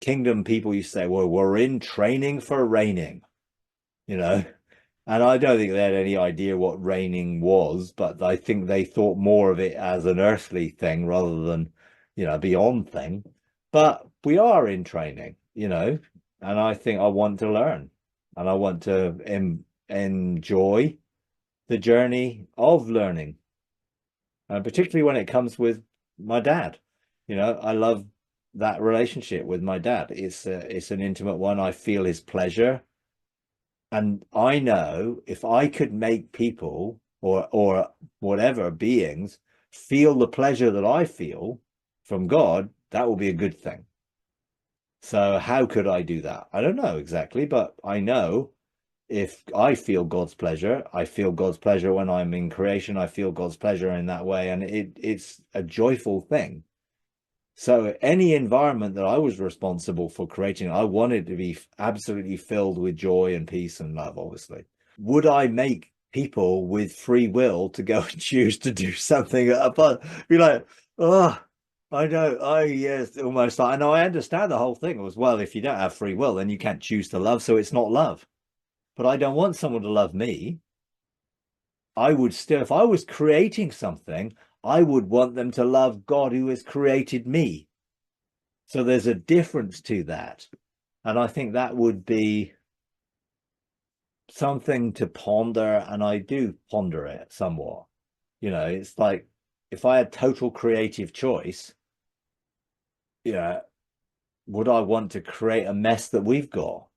kingdom people used to say, well, we're in training for reigning, you know. And I don't think they had any idea what reigning was, but I think they thought more of it as an earthly thing rather than, a beyond thing. But we are in training, and I think I want to learn and I want to enjoy the journey of learning, particularly when it comes with my dad. I love that relationship with my dad. It's an intimate one. I feel his pleasure. And I know if I could make people or whatever beings feel the pleasure that I feel from God, that will be a good thing. So how could I do that? I don't know exactly, but I know if I feel God's pleasure, I feel God's pleasure when I'm in creation, I feel God's pleasure in that way, and it's a joyful thing. So any environment that I was responsible for creating, I wanted to be absolutely filled with joy and peace and love, obviously. Would I make people with free will to go and choose to do something but be like, oh, I know, yes, almost like, I know I understand the whole thing as well. If you don't have free will, then you can't choose to love, so it's not love. But I don't want someone to love me. I would still, if I was creating something, I would want them to love God who has created me. So there's a difference to that. And I think that would be something to ponder. And I do ponder it somewhat. It's like if I had total creative choice, yeah, would I want to create a mess that we've got?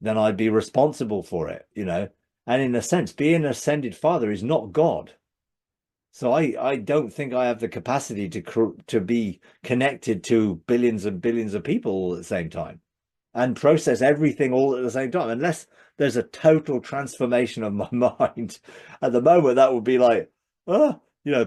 Then I'd be responsible for it, And in a sense, being an ascended father is not God. So I don't think I have the capacity to be connected to billions and billions of people all at the same time and process everything all at the same time, unless there's a total transformation of my mind. At the moment, that would be like, oh,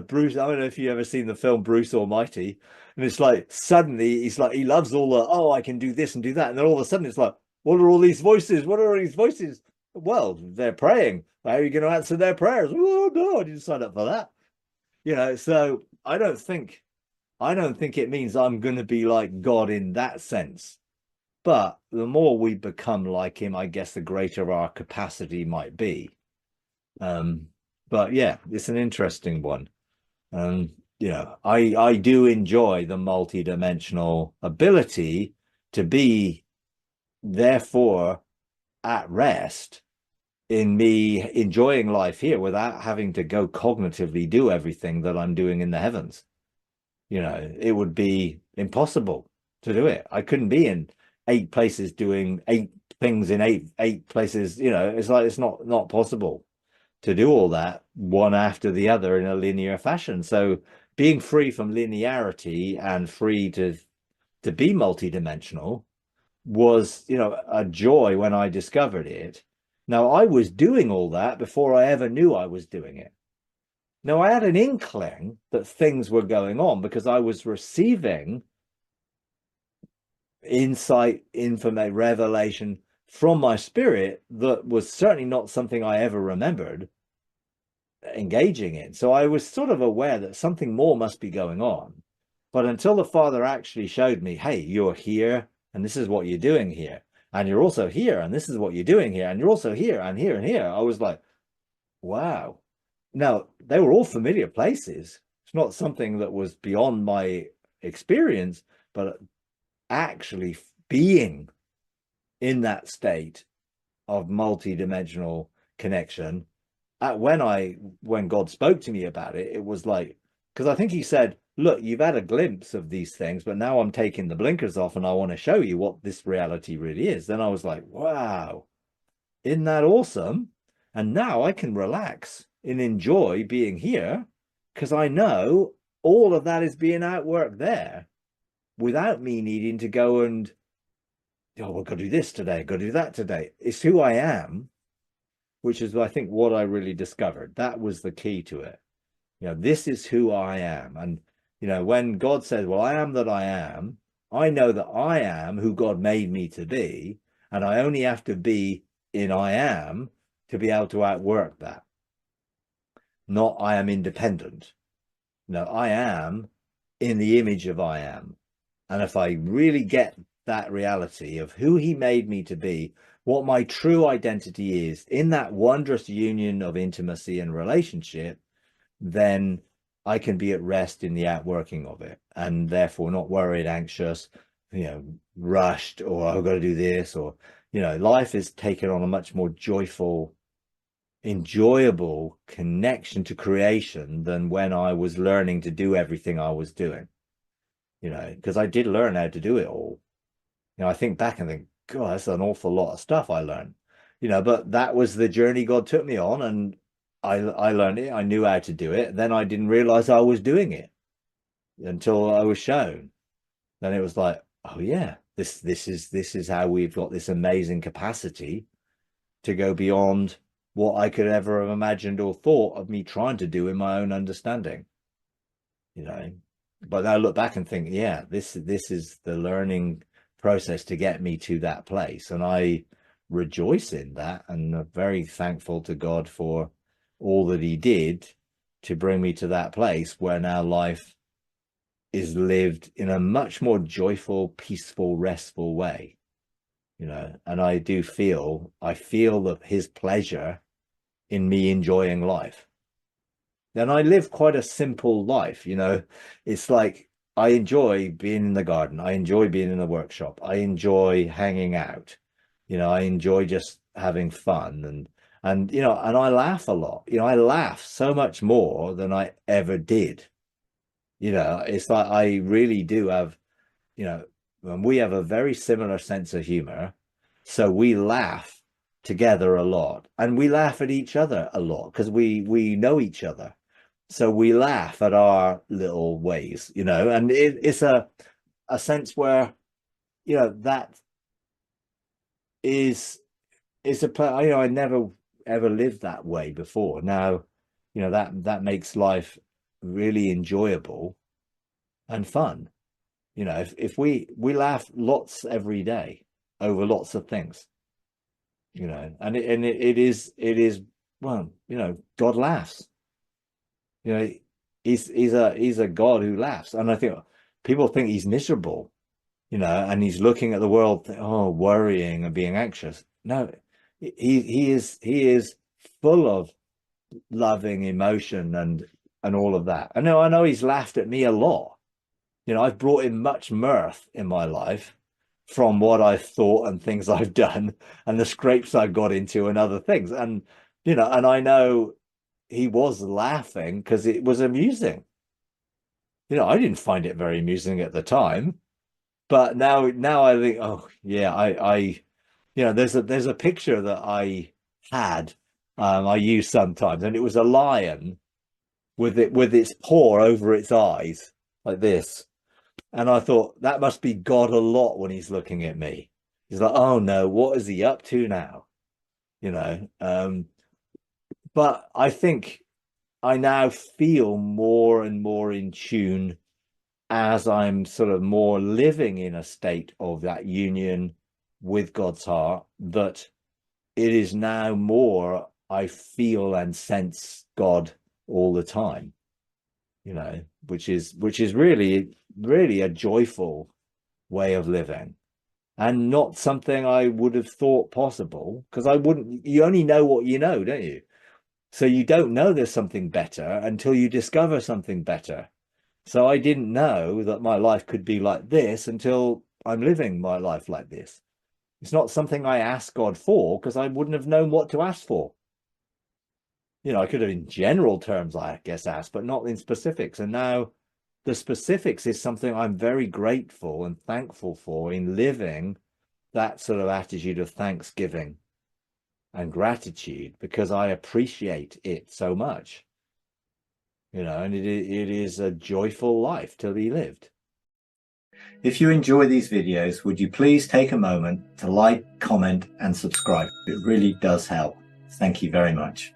Bruce. I don't know if you've ever seen the film Bruce Almighty, and it's like suddenly he's like he loves all the I can do this and do that, and then all of a sudden it's like, what are all these voices? What are all these voices? Well, they're praying. How are you going to answer their prayers? Oh no, I didn't sign up for that. So I don't think it means I'm going to be like God in that sense. But the more we become like him, I guess the greater our capacity might be. Um, but yeah, it's an interesting one. Um, I do enjoy the multi-dimensional ability to be therefore at rest in me enjoying life here without having to go cognitively do everything that I'm doing in the heavens. It would be impossible to do it. I couldn't be in 8 places doing 8 things in eight places. It's like it's not possible to do all that one after the other in a linear fashion. So being free from linearity and free to be multidimensional was, a joy when I discovered it. Now I was doing all that before I ever knew I was doing it. Now, I had an inkling that things were going on because I was receiving insight, information, revelation from my spirit that was certainly not something I ever remembered engaging in. So I was sort of aware that something more must be going on. But until the Father actually showed me, hey, you're here and this is what you're doing here. And you're also here and this is what you're doing here. And you're also here and here and here. I was like, wow. Now, they were all familiar places. It's not something that was beyond my experience, but actually being in that state of multi-dimensional connection, when God spoke to me about it, it was like, because I think he said, look, you've had a glimpse of these things, but now I'm taking the blinkers off and I want to show you what this reality really is. Then I was like, wow, isn't that awesome? And now I can relax and enjoy being here because I know all of that is being outworked there without me needing to go and, oh, we've got to do this today, got to do that today. It's who I am, which is, I think, what I really discovered. That was the key to it. This is who I am. And, when God says, well, I am that I am, I know that I am who God made me to be. And I only have to be in I am to be able to outwork that. Not I am independent. No, I am in the image of I am. And if I really get that reality of who he made me to be, what my true identity is in that wondrous union of intimacy and relationship, then I can be at rest in the outworking of it, and therefore not worried, anxious, rushed, or I've got to do this, or, life is taken on a much more joyful, enjoyable connection to creation than when I was learning to do everything I was doing, because I did learn how to do it all. I think back and think, God, that's an awful lot of stuff I learned, but that was the journey God took me on, and I learned it. I knew how to do it. Then I didn't realize I was doing it until I was shown. Then it was like, oh yeah, this is how we've got this amazing capacity to go beyond what I could ever have imagined or thought of me trying to do in my own understanding. But I look back and think, yeah, this is the learning process to get me to that place, and I rejoice in that, and I'm very thankful to God for all that he did to bring me to that place where now life is lived in a much more joyful, peaceful, restful way, and I feel that his pleasure in me enjoying life. And I live quite a simple life, it's like I enjoy being in the garden, I enjoy being in the workshop, I enjoy hanging out, I enjoy just having fun, and and I laugh a lot. I laugh so much more than I ever did. It's like I really do have, and we have a very similar sense of humor, so we laugh together a lot, and we laugh at each other a lot because we know each other, so we laugh at our little ways, and it's a sense where that is I never ever lived that way before. Now, that makes life really enjoyable and fun. If we laugh lots every day over lots of things, and it is well, God laughs. He's a God who laughs, and I think people think he's miserable, and he's looking at the world, worrying and being anxious. No, he is full of loving emotion and all of that. I know he's laughed at me a lot. I've brought in much mirth in my life from what I've thought and things I've done and the scrapes I've got into and other things. And, and I know he was laughing because it was amusing. I didn't find it very amusing at the time, but now I think, oh yeah, I there's a picture that I had, I use sometimes, and it was a lion with its paw over its eyes like this. And I thought, that must be God a lot when he's looking at me. He's like, oh no, what is he up to now? But I think I now feel more and more in tune as I'm sort of more living in a state of that union with God's heart, that it is now more I feel and sense God all the time, which is really, really a joyful way of living, and not something I would have thought possible, because you only know what you know, don't you? So you don't know there's something better until you discover something better. So I didn't know that my life could be like this until I'm living my life like this. It's not something I asked God for, because I wouldn't have known what to ask for. I could have in general terms, I guess, asked, but not in specifics. And now the specifics is something I'm very grateful and thankful for, in living that sort of attitude of thanksgiving and gratitude, because I appreciate it so much, and it is a joyful life to be lived. If you enjoy these videos, would you please take a moment to like, comment, and subscribe? It really does help. Thank you very much.